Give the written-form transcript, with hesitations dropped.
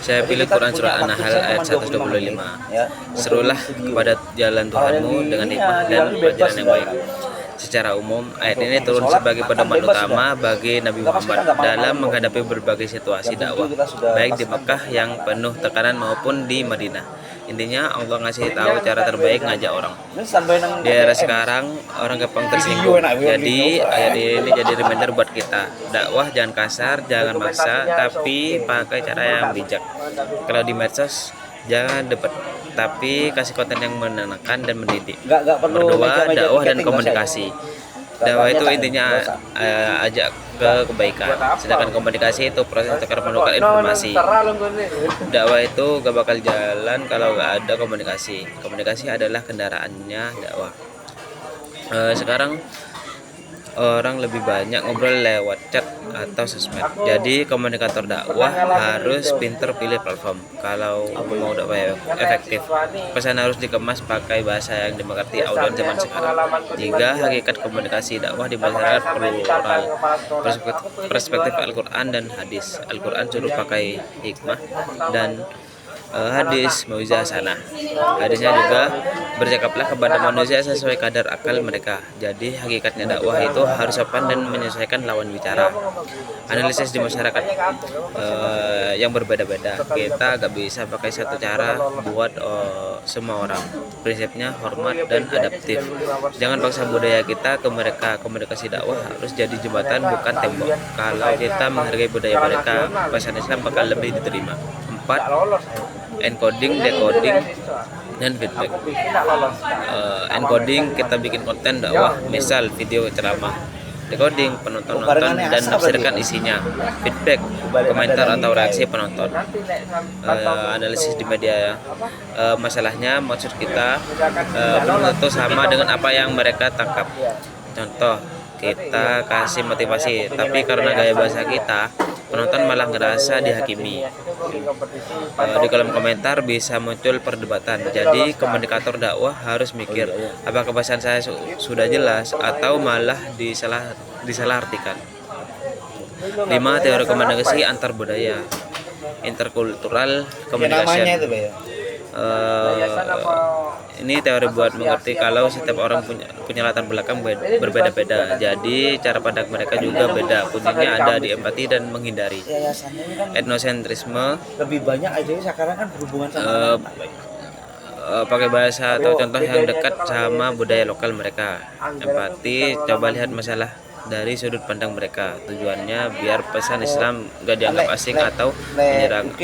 Saya pilih Quran Surah An-Nahl ayat 125. Serulah kepada jalan Tuhanmu dengan hikmah dan pelajaran yang baik. Secara umum, ayat ini turun sebagai pedoman utama bagi Nabi Muhammad dalam menghadapi berbagai situasi dakwah, baik di Mekah yang penuh tekanan maupun di Madinah. Intinya Allah ngasih tahu cara terbaik ngajak orang. Di era sekarang orang gampang tersinggung. Jadi ayat ini jadi reminder buat kita. Dakwah jangan kasar, jangan maksa, tapi pakai cara yang bijak. Kalau di medsos jangan debat, tapi kasih konten yang menenangkan dan mendidik. Berdua, dakwah dan komunikasi. Dakwah itu intinya ajak ke kebaikan, sedangkan komunikasi itu proses tukar menukar informasi. Dakwah itu gak bakal jalan kalau gak ada komunikasi. Komunikasi adalah kendaraannya dakwah. Sekarang orang lebih banyak ngobrol lewat chat atau sosmed. Jadi komunikator dakwah harus pinter pilih platform. Kalau mau dakwah efektif, pesan harus dikemas pakai bahasa yang dimengerti audiens zaman sekarang. Jika hakikat komunikasi dakwah di masyarakat plural, perspektif Al-Quran dan hadis. Al-Quran suruh pakai hikmah dan hadis mauizah hasanah. Hadisnya juga bercakaplah kepada manusia sesuai kadar akal mereka. Jadi hakikatnya dakwah itu harus sopan dan menyesuaikan lawan bicara. Analisis di masyarakat yang berbeda-beda, kita gak bisa pakai satu cara buat semua orang. Prinsipnya hormat dan adaptif. Jangan paksa budaya kita ke mereka. Komunikasi dakwah harus jadi jembatan bukan tembok. Kalau kita menghargai budaya mereka, pesan Islam bakal lebih diterima. 4. Encoding, decoding, dan feedback. Encoding, kita bikin konten dakwah, misal video ceramah. Decoding, penonton nonton dan nafsirkan isinya. Feedback, komentar atau reaksi penonton. Analisis di media, masalahnya maksud kita belum tentu sama dengan apa yang mereka tangkap. Contoh, kita kasih motivasi, tapi karena gaya bahasa kita, penonton malah ngerasa dihakimi. Di kolom komentar bisa muncul perdebatan. Jadi komunikator dakwah harus mikir, apakah bahasan saya sudah jelas atau malah disalahartikan. 5. Teori komunikasi antar budaya, interkultural communication. Ini teori buat mengerti kalau setiap orang punya latar belakang berbeda-beda. Jadi cara pandang mereka juga beda. Kuncinya ada di empati dan menghindari etnosentrisme. Lebih banyak aja sekarang kan berhubungan sama pakai bahasa atau contoh yang dekat sama budaya lokal mereka. Empati, coba lihat masalah dari sudut pandang mereka. Tujuannya biar pesan Islam gak dianggap asing atau menyerang.